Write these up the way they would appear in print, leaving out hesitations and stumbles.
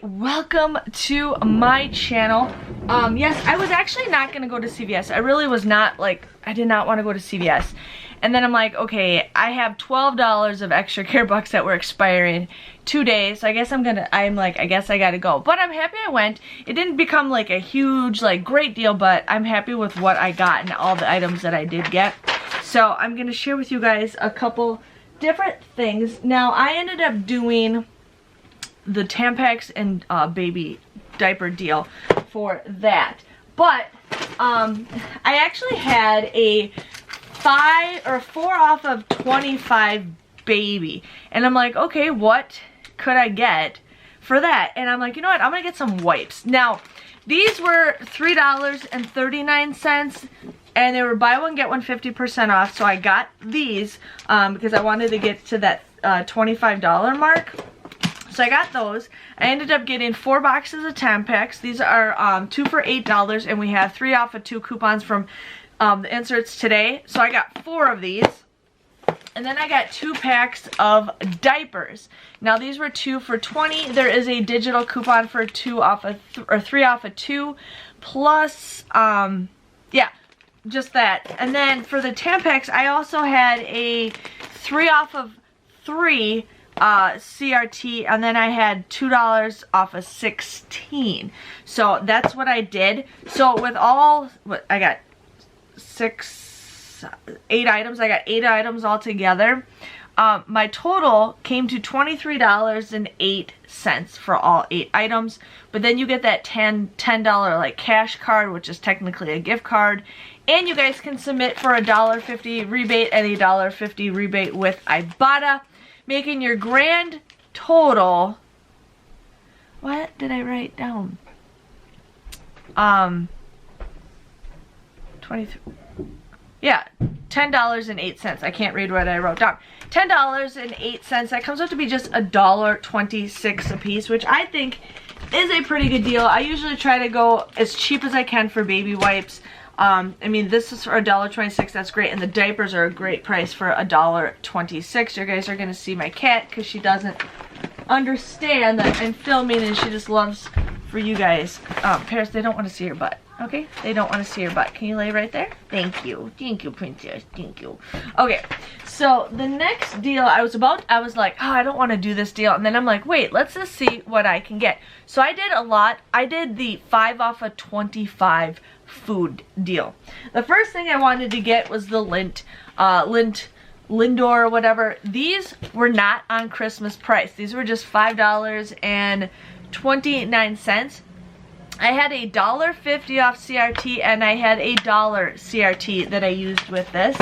welcome to my channel. Yes, I was actually not gonna go to CVS. I really was not, like, I did not want to go to CVS. And then I'm like, okay, I have $12 of extra care bucks that were expiring today, so I guess I guess I gotta go. But I'm happy I went. It didn't become like a huge, like, great deal, but I'm happy with what I got and all the items that I did get. So I'm gonna share with you guys a couple different things. Now, I ended up doing the Tampax and baby diaper deal for that. But I actually had a 4 off of 25 baby. And I'm like, okay, what could I get for that? And I'm like, you know what? I'm gonna get some wipes. Now, these were $3.39. And they were buy one, get one 50% off. So I got these because I wanted to get to that $25 mark. So I got those. I ended up getting 4 boxes of Tampax. These are 2 for $8, and we have 3 off of 2 coupons from the inserts today. So I got 4 of these. And then I got 2 packs of diapers. Now these were 2 for $20. There is a digital coupon for 2 off of 3 off of 2. Plus, yeah, just that. And then for the Tampax, I also had a 3 off of 3 CRT, and then I had $2 off of 16. So that's what I did. So with all, I got 8 items. I got 8 items all together. My total came to $23.08 for all 8 items. But then you get that $10 like cash card, which is technically a gift card. And you guys can submit for a $1.50 rebate and a $1.50 rebate with Ibotta, making your grand total, what did I write down? 23, yeah, $10.08. I can't read what I wrote down. $10.08. That comes out to be just $1.26 a piece, which I think is a pretty good deal. I usually try to go as cheap as I can for baby wipes. I mean, this is for $1.26, that's great, and the diapers are a great price for $1.26. You guys are gonna see my cat because she doesn't understand that I'm filming and she just loves for you guys. Paris, they don't want to see your butt, okay? They don't want to see your butt. Can you lay right there? Thank you, princess, thank you. Okay, so the next deal I was like, oh, I don't want to do this deal, and then I'm like, wait, let's just see what I can get. So I did a lot. I did the 5 off of 25 food deal. The first thing I wanted to get was the Lindor, whatever. These were not on Christmas price. These were just $5.29. I had a $1.50 off CRT, and I had a $1 CRT that I used with this.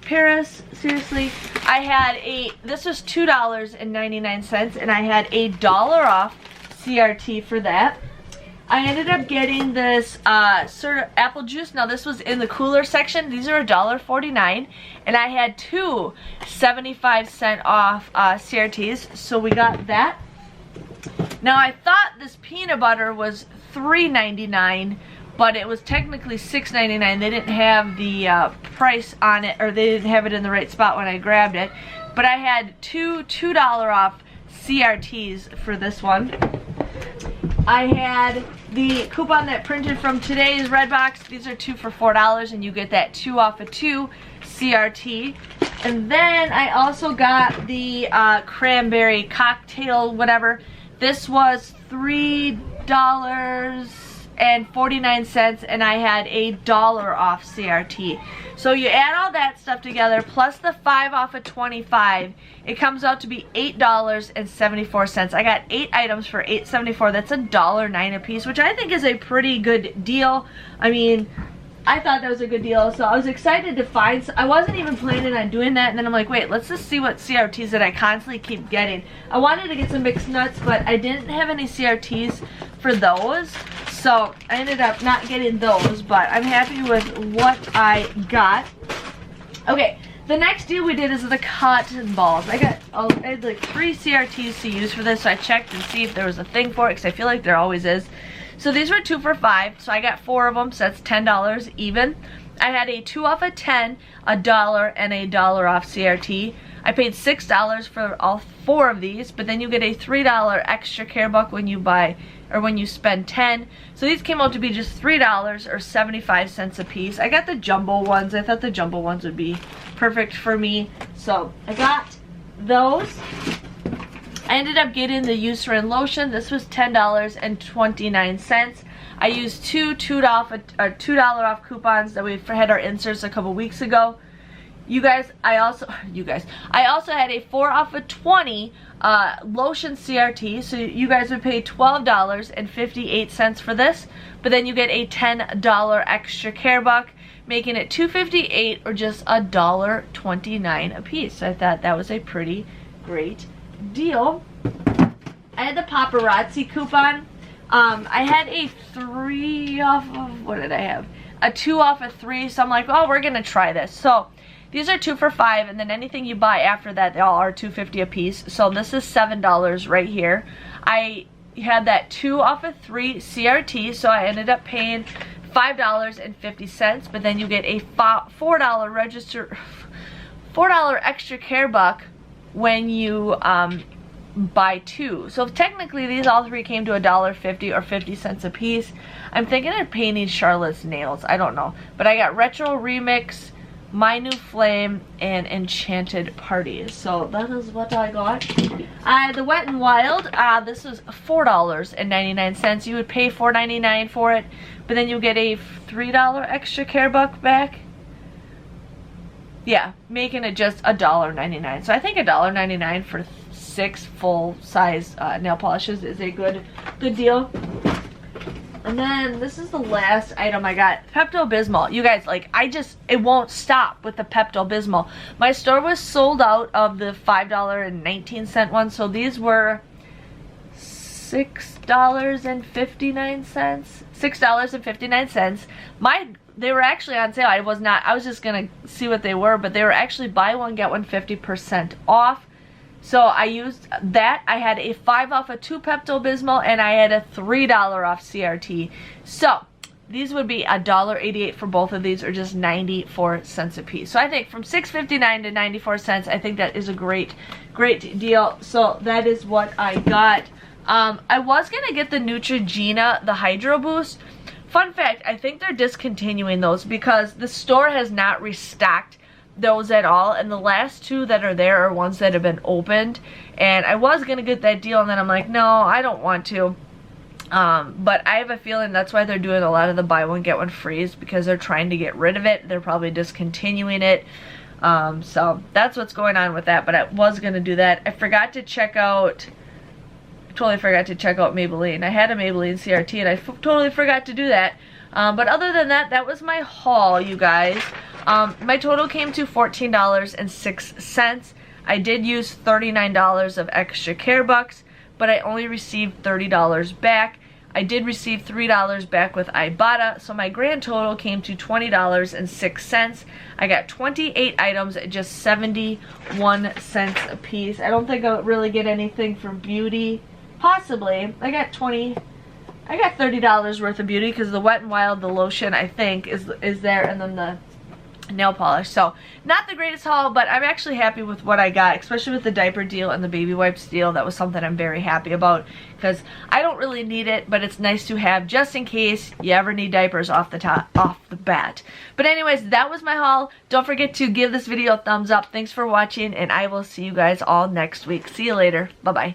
Paris, seriously, I had this was $2.99, and I had a $1 off CRT for that. I ended up getting this sort of apple juice. Now this was in the cooler section. These are $1.49, and I had 2 75-cent off CRTs, so we got that. Now I thought this peanut butter was $3.99, but it was technically $6.99. They didn't have the price on it, or they didn't have it in the right spot when I grabbed it. But I had 2 $2 off CRTs for this one. I had the coupon that printed from today's red box. These are 2 for $4, and you get that 2 off of 2 CRT. And then I also got the cranberry cocktail, whatever. This was $3.49, and I had a $1 off CRT. So you add all that stuff together, plus the 5 off of 25, it comes out to be $8.74. I got 8 items for $8.74. That's $1.09 a piece, which I think is a pretty good deal. I mean, I thought that was a good deal, so I was excited to find. I wasn't even planning on doing that, and then I'm like, wait, let's just see what CRTs that I constantly keep getting. I wanted to get some mixed nuts, but I didn't have any CRTs for those, so I ended up not getting those, but I'm happy with what I got. Okay, the next deal we did is the cotton balls. I had like 3 CRTs to use for this, so I checked and see if there was a thing for it, because I feel like there always is. So these were 2 for $5, so I got 4 of them, so that's $10 even. I had a 2 off of 10, a $1, and a $1 off CRT. I paid $6 for all 4 of these, but then you get a $3 extra care buck when you buy, or when you spend 10. So these came out to be just $3 or 75 cents a piece. I got the jumbo ones. I thought the jumbo ones would be perfect for me. So I got those. I ended up getting the Eucerin lotion. This was $10.29. I used two $2 off coupons that we had our inserts a couple weeks ago. I also had a 4 off of 20 lotion CRT, so you guys would pay $12.58 for this, but then you get a $10 extra care buck, making it $2.58 or just $1.29 a piece. So I thought that was a pretty great deal. I had the paparazzi coupon. I had a 3 off of, what did I have? A 2 off of 3, so I'm like, oh, we're gonna try this. So these are 2 for $5, and then anything you buy after that, they all are $2.50 a piece. So this is $7 right here. I had that 2 off of 3 CRT, so I ended up paying $5.50, but then you get a $4 extra care buck when you buy 2. So technically these all 3 came to $1.50 or 50 cents a piece. I'm thinking of painting Charlotte's nails. I don't know. But I got Retro Remix, My New Flame, and Enchanted Parties. So that is what I got. The Wet n Wild, this was $4.99. You would pay $4.99 for it, but then you get a $3 extra care buck back. Yeah, making it just $1.99. So I think $1.99 for 6 full-size nail polishes is a good deal. And then this is the last item I got, Pepto-Bismol. You guys, like, it won't stop with the Pepto-Bismol. My store was sold out of the $5.19 one, so these were $6.59. $6.59. They were actually on sale. I was just gonna see what they were, but they were actually buy one get one 50% off. So I used that. I had a 5 off of 2 Pepto-Bismol, and I had a $3 off CRT. So these would be $1.88 for both of these, or just 94 cents a piece. So I think from $6.59 to 94 cents, I think that is a great deal. So that is what I got. I was gonna get the Neutrogena, the Hydro Boost. Fun fact, I think they're discontinuing those because the store has not restocked those at all, and the last 2 that are there are ones that have been opened, and I was gonna get that deal, and then I'm like, no, I don't want to. But I have a feeling that's why they're doing a lot of the buy one get one frees, because they're trying to get rid of it. They're probably discontinuing it. So that's what's going on with that, but I was gonna do that. I totally forgot to check out Maybelline. I had a Maybelline CRT, and I totally forgot to do that. But other than that, that was my haul, you guys. My total came to $14.06. I did use $39 of extra care bucks, but I only received $30 back. I did receive $3 back with Ibotta, so my grand total came to $20.06. I got 28 items at just 71 cents a piece. I don't think I'll really get anything for beauty. Possibly. I got $30 worth of beauty, because the Wet n Wild, the lotion, I think is there, and then the nail polish. So not the greatest haul, but I'm actually happy with what I got, especially with the diaper deal and the baby wipes deal. That was something I'm very happy about, because I don't really need it, but it's nice to have just in case you ever need diapers off the bat. But anyways, that was my haul. Don't forget to give this video a thumbs up. Thanks for watching, and I will see you guys all next week. See you later. Bye bye.